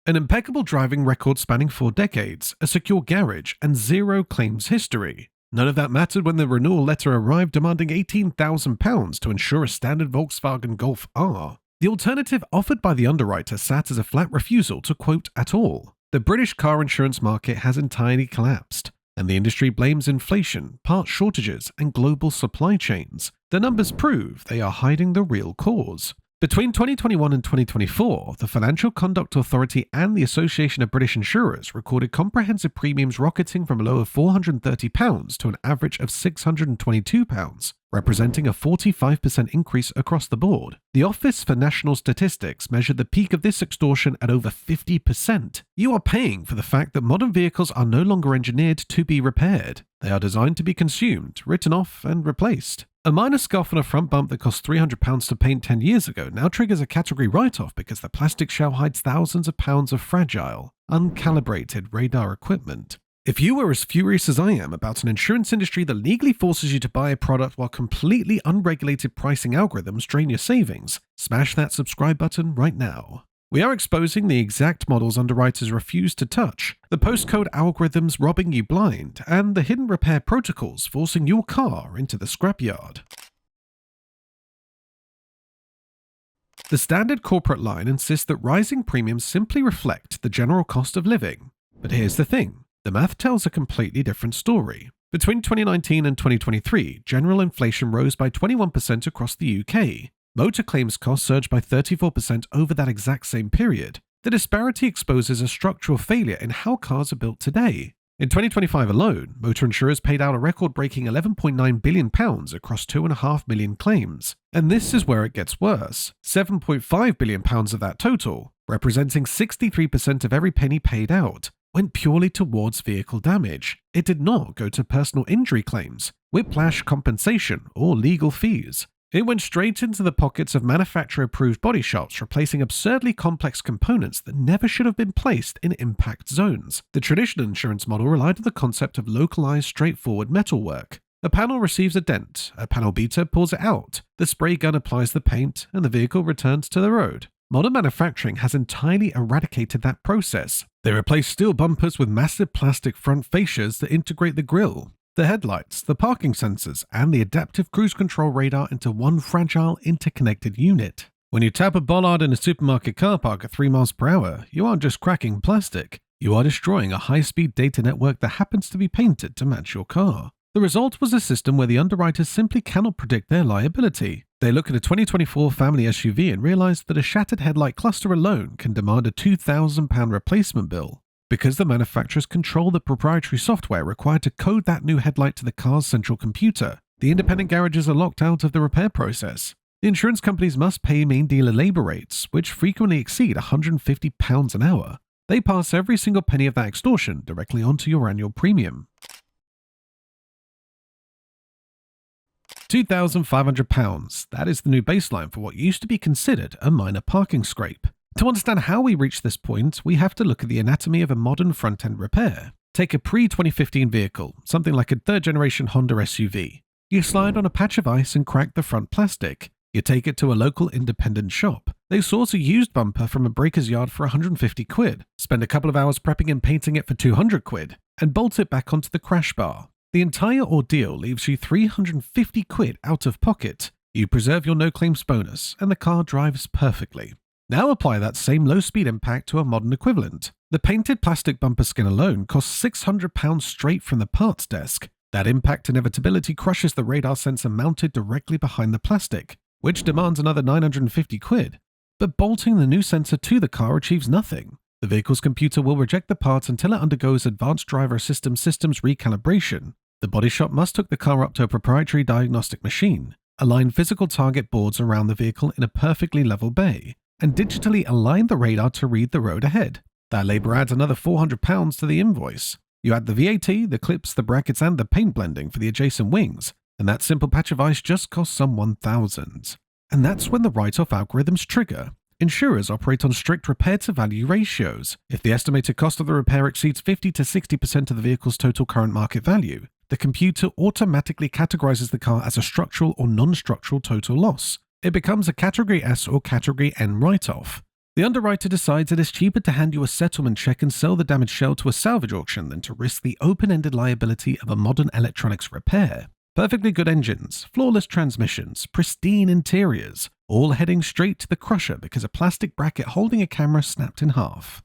An impeccable driving record spanning 4 decades, a secure garage, and 0 claims history. None of that mattered when the renewal letter arrived demanding £18,000 to insure a standard Volkswagen Golf R. The alternative offered by the underwriter sat as a flat refusal to quote at all. The British car insurance market has entirely collapsed, and the industry blames inflation, part shortages, and global supply chains. The numbers prove they are hiding the real cause. Between 2021 and 2024, the Financial Conduct Authority and the Association of British Insurers recorded comprehensive premiums rocketing from a low of £430 to an average of £622, representing a 45% increase across the board. The Office for National Statistics measured the peak of this extortion at over 50%. You are paying for the fact that modern vehicles are no longer engineered to be repaired. They are designed to be consumed, written off, and replaced. A minor scuff on a front bump that cost £300 to paint 10 years ago now triggers a category write-off because the plastic shell hides thousands of pounds of fragile, uncalibrated radar equipment. If you were as furious as I am about an insurance industry that legally forces you to buy a product while completely unregulated pricing algorithms drain your savings, smash that subscribe button right now. We are exposing the exact models underwriters refuse to touch, the postcode algorithms robbing you blind, and the hidden repair protocols forcing your car into the scrapyard. The standard corporate line insists that rising premiums simply reflect the general cost of living. But here's the thing, the math tells a completely different story. Between 2019 and 2023, general inflation rose by 21% across the UK. Motor claims costs surged by 34% over that exact same period. The disparity exposes a structural failure in how cars are built today. In 2025 alone, motor insurers paid out a record-breaking £11.9 billion across 2.5 million claims. And this is where it gets worse. £7.5 billion of that total, representing 63% of every penny paid out, went purely towards vehicle damage. It did not go to personal injury claims, whiplash compensation, or legal fees. It went straight into the pockets of manufacturer-approved body shops, replacing absurdly complex components that never should have been placed in impact zones. The traditional insurance model relied on the concept of localized, straightforward metalwork. A panel receives a dent, a panel beater pulls it out, the spray gun applies the paint, and the vehicle returns to the road. Modern manufacturing has entirely eradicated that process. They replace steel bumpers with massive plastic front fascias that integrate the grille, the headlights, the parking sensors, and the adaptive cruise control radar into one fragile, interconnected unit. When you tap a bollard in a supermarket car park at 3 miles per hour, you aren't just cracking plastic, you are destroying a high-speed data network that happens to be painted to match your car. The result was a system where the underwriters simply cannot predict their liability. They look at a 2024 family SUV and realize that a shattered headlight cluster alone can demand a £2,000 replacement bill. Because the manufacturers control the proprietary software required to code that new headlight to the car's central computer, the independent garages are locked out of the repair process. The insurance companies must pay main dealer labour rates, which frequently exceed £150 an hour. They pass every single penny of that extortion directly onto your annual premium. £2,500. That is the new baseline for what used to be considered a minor parking scrape. To understand how we reach this point, we have to look at the anatomy of a modern front-end repair. Take a pre-2015 vehicle, something like a third-generation Honda SUV. You slide on a patch of ice and crack the front plastic. You take it to a local independent shop. They source a used bumper from a breaker's yard for £150, spend a couple of hours prepping and painting it for £200, and bolt it back onto the crash bar. The entire ordeal leaves you £350 out of pocket. You preserve your no-claims bonus, and the car drives perfectly. Now apply that same low-speed impact to a modern equivalent. The painted plastic bumper skin alone costs £600 straight from the parts desk. That impact inevitability crushes the radar sensor mounted directly behind the plastic, which demands another £950. But bolting the new sensor to the car achieves nothing. The vehicle's computer will reject the part until it undergoes advanced driver systems recalibration. The body shop must hook the car up to a proprietary diagnostic machine, align physical target boards around the vehicle in a perfectly level bay, and digitally align the radar to read the road ahead. That labor adds another £400 to the invoice. You add the VAT, the clips, the brackets, and the paint blending for the adjacent wings, and that simple patch of ice just costs some £1,000. And that's when the write-off algorithms trigger. Insurers operate on strict repair-to-value ratios. If the estimated cost of the repair exceeds 50 to 60% of the vehicle's total current market value, the computer automatically categorizes the car as a structural or non-structural total loss. It becomes a Category S or Category N write-off. The underwriter decides it is cheaper to hand you a settlement check and sell the damaged shell to a salvage auction than to risk the open-ended liability of a modern electronics repair. Perfectly good engines, flawless transmissions, pristine interiors, all heading straight to the crusher because a plastic bracket holding a camera snapped in half.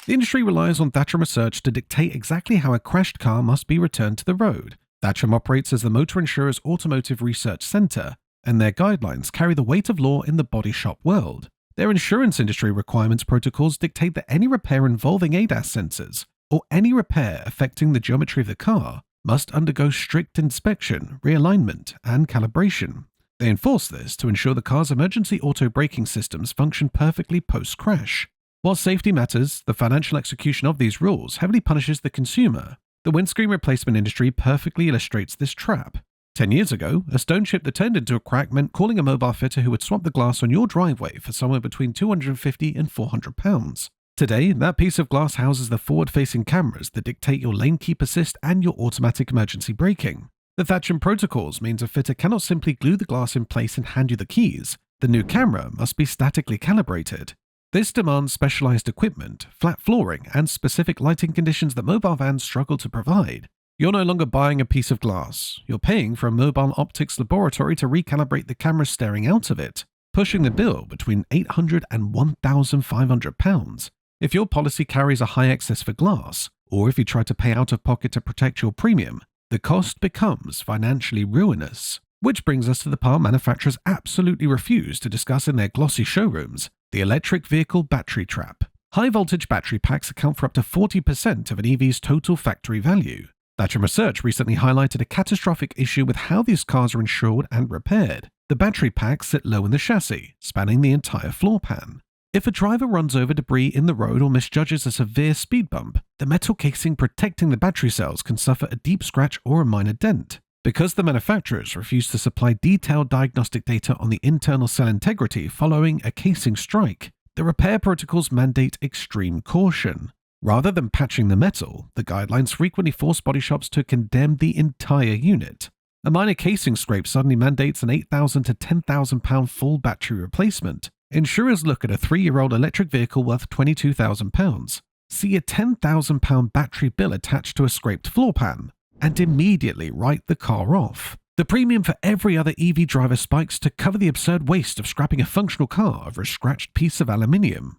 The industry relies on Thatcham research to dictate exactly how a crashed car must be returned to the road. Thatcham operates as the Motor Insurers Automotive Research Centre, and their guidelines carry the weight of law in the body shop world. Their insurance industry requirements protocols dictate that any repair involving ADAS sensors, or any repair affecting the geometry of the car, must undergo strict inspection, realignment, and calibration. They enforce this to ensure the car's emergency auto braking systems function perfectly post-crash. While safety matters, the financial execution of these rules heavily punishes the consumer. The windscreen replacement industry perfectly illustrates this trap. 10 years ago, a stone chip that turned into a crack meant calling a mobile fitter who would swap the glass on your driveway for somewhere between £250 and £400. Today, that piece of glass houses the forward-facing cameras that dictate your lane keep assist and your automatic emergency braking. The Thatcham protocols means a fitter cannot simply glue the glass in place and hand you the keys. The new camera must be statically calibrated. This demands specialized equipment, flat flooring, and specific lighting conditions that mobile vans struggle to provide. You're no longer buying a piece of glass. You're paying for a mobile optics laboratory to recalibrate the camera staring out of it, pushing the bill between £800 and £1,500. If your policy carries a high excess for glass, or if you try to pay out of pocket to protect your premium, the cost becomes financially ruinous. Which brings us to the part manufacturers absolutely refuse to discuss in their glossy showrooms: the electric vehicle battery trap. High-voltage battery packs account for up to 40% of an EV's total factory value. Thatcham research recently highlighted a catastrophic issue with how these cars are insured and repaired. The battery packs sit low in the chassis, spanning the entire floor pan. If a driver runs over debris in the road or misjudges a severe speed bump, the metal casing protecting the battery cells can suffer a deep scratch or a minor dent. Because the manufacturers refuse to supply detailed diagnostic data on the internal cell integrity following a casing strike, the repair protocols mandate extreme caution. Rather than patching the metal, the guidelines frequently force body shops to condemn the entire unit. A minor casing scrape suddenly mandates an £8,000 to £10,000 full battery replacement. Insurers look at a 3-year-old electric vehicle worth £22,000, see a £10,000 battery bill attached to a scraped floor pan, and immediately write the car off. The premium for every other EV driver spikes to cover the absurd waste of scrapping a functional car over a scratched piece of aluminium.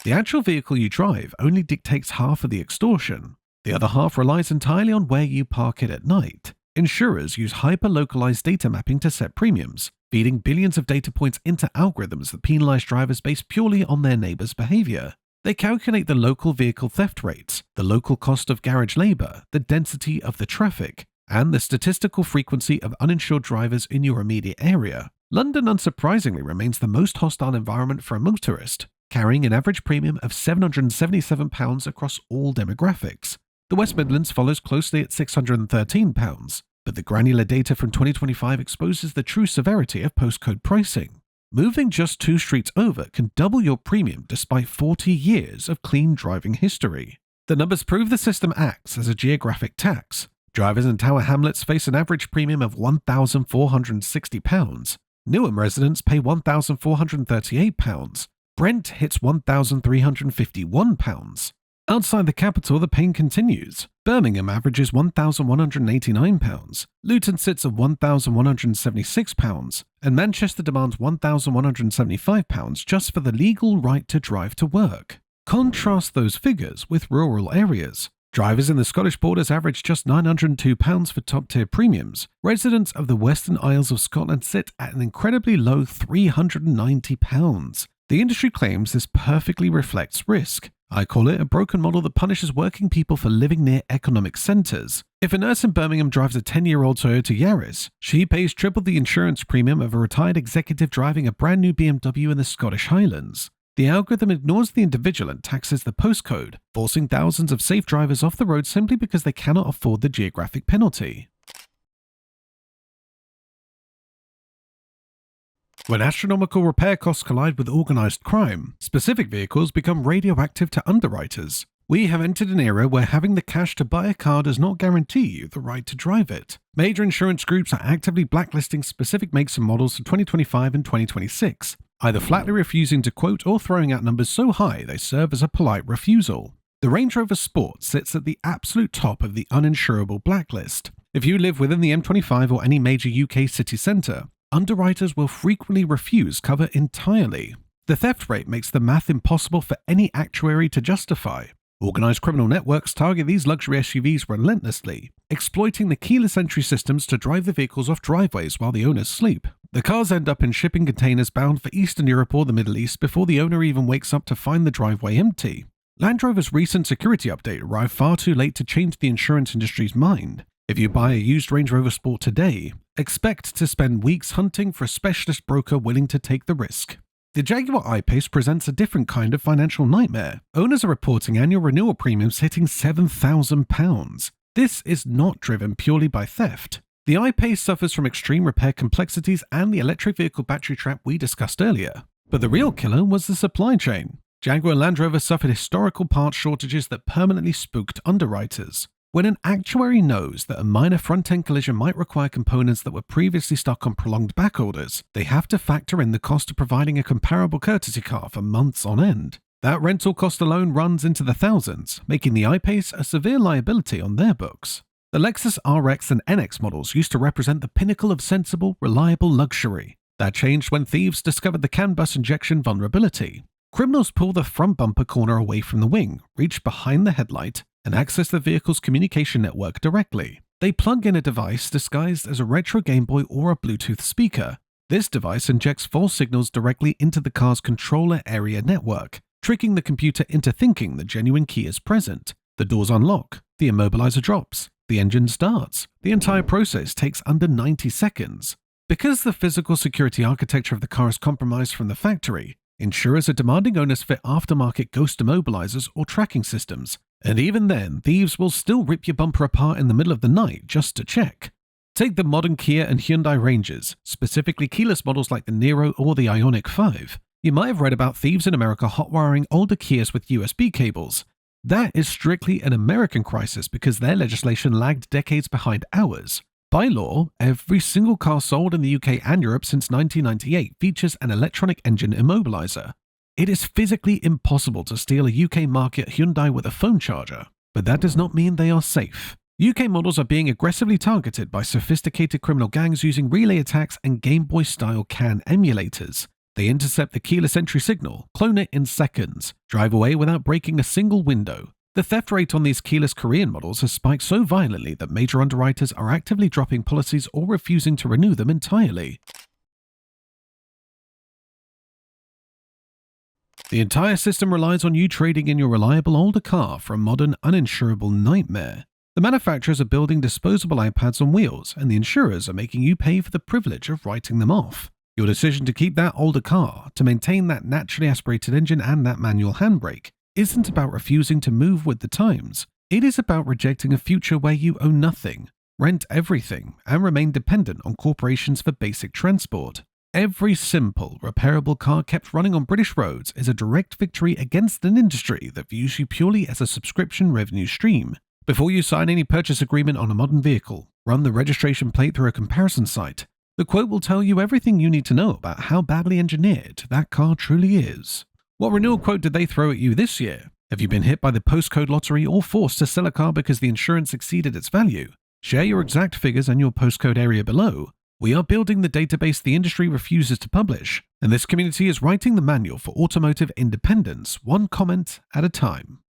The actual vehicle you drive only dictates half of the extortion. The other half relies entirely on where you park it at night. Insurers use hyper-localized data mapping to set premiums, feeding billions of data points into algorithms that penalize drivers based purely on their neighbors' behavior. They calculate the local vehicle theft rates, the local cost of garage labor, the density of the traffic, and the statistical frequency of uninsured drivers in your immediate area. London, unsurprisingly, remains the most hostile environment for a motorist, carrying an average premium of £777 across all demographics. The West Midlands follows closely at £613, but the granular data from 2025 exposes the true severity of postcode pricing. Moving just 2 streets over can double your premium despite 40 years of clean driving history. The numbers prove the system acts as a geographic tax. Drivers in Tower Hamlets face an average premium of £1,460. Newham residents pay £1,438. Brent hits £1,351. Outside the capital, the pain continues. Birmingham averages £1,189, Luton sits at £1,176, and Manchester demands £1,175 just for the legal right to drive to work. Contrast those figures with rural areas. Drivers in the Scottish borders average just £902 for top-tier premiums. Residents of the Western Isles of Scotland sit at an incredibly low £390. The industry claims this perfectly reflects risk. I call it a broken model that punishes working people for living near economic centres. If a nurse in Birmingham drives a 10-year-old Toyota Yaris, she pays triple the insurance premium of a retired executive driving a brand new BMW in the Scottish Highlands. The algorithm ignores the individual and taxes the postcode, forcing thousands of safe drivers off the road simply because they cannot afford the geographic penalty. When astronomical repair costs collide with organised crime, specific vehicles become radioactive to underwriters. We have entered an era where having the cash to buy a car does not guarantee you the right to drive it. Major insurance groups are actively blacklisting specific makes and models for 2025 and 2026, either flatly refusing to quote or throwing out numbers so high they serve as a polite refusal. The Range Rover Sports sits at the absolute top of the uninsurable blacklist. If you live within the M25 or any major UK city centre, underwriters will frequently refuse cover entirely. The theft rate makes the math impossible for any actuary to justify. Organised criminal networks target these luxury SUVs relentlessly, exploiting the keyless entry systems to drive the vehicles off driveways while the owners sleep. The cars end up in shipping containers bound for Eastern Europe or the Middle East before the owner even wakes up to find the driveway empty. Land Rover's recent security update arrived far too late to change the insurance industry's mind. If you buy a used Range Rover Sport today, expect to spend weeks hunting for a specialist broker willing to take the risk. The Jaguar I-Pace presents a different kind of financial nightmare. Owners are reporting annual renewal premiums hitting £7,000. This is not driven purely by theft. The I-Pace suffers from extreme repair complexities and the electric vehicle battery trap we discussed earlier. But the real killer was the supply chain. Jaguar and Land Rover suffered historical parts shortages that permanently spooked underwriters. When an actuary knows that a minor front-end collision might require components that were previously stuck on prolonged back orders, they have to factor in the cost of providing a comparable courtesy car for months on end. That rental cost alone runs into the thousands, making the I-Pace a severe liability on their books. The Lexus RX and NX models used to represent the pinnacle of sensible, reliable luxury. That changed when thieves discovered the CAN bus injection vulnerability. Criminals pull the front bumper corner away from the wing, reach behind the headlight, and access the vehicle's communication network directly. They plug in a device disguised as a retro Game Boy or a Bluetooth speaker. This device injects false signals directly into the car's controller area network, tricking the computer into thinking the genuine key is present. The doors unlock, the immobilizer drops, the engine starts. The entire process takes under 90 seconds. Because the physical security architecture of the car is compromised from the factory, insurers are demanding owners fit aftermarket ghost immobilizers or tracking systems. And even then, thieves will still rip your bumper apart in the middle of the night just to check. Take the modern Kia and Hyundai Rangers, specifically keyless models like the Niro or the Ioniq 5. You might have read about thieves in America hotwiring older Kias with USB cables. That is strictly an American crisis because their legislation lagged decades behind ours. By law, every single car sold in the UK and Europe since 1998 features an electronic engine immobilizer. It is physically impossible to steal a UK market Hyundai with a phone charger, but that does not mean they are safe. UK models are being aggressively targeted by sophisticated criminal gangs using relay attacks and Game Boy-style CAN emulators. They intercept the keyless entry signal, clone it in seconds, drive away without breaking a single window. The theft rate on these keyless Korean models has spiked so violently that major underwriters are actively dropping policies or refusing to renew them entirely. The entire system relies on you trading in your reliable older car for a modern, uninsurable nightmare. The manufacturers are building disposable iPads on wheels, and the insurers are making you pay for the privilege of writing them off. Your decision to keep that older car, to maintain that naturally aspirated engine and that manual handbrake, isn't about refusing to move with the times. It is about rejecting a future where you own nothing, rent everything, and remain dependent on corporations for basic transport. Every simple, repairable car kept running on British roads is a direct victory against an industry that views you purely as a subscription revenue stream. Before you sign any purchase agreement on a modern vehicle, run the registration plate through a comparison site. The quote will tell you everything you need to know about how badly engineered that car truly is. What renewal quote did they throw at you this year? Have you been hit by the postcode lottery or forced to sell a car because the insurance exceeded its value? Share your exact figures and your postcode area below. We are building the database the industry refuses to publish, and this community is writing the manual for automotive independence, one comment at a time.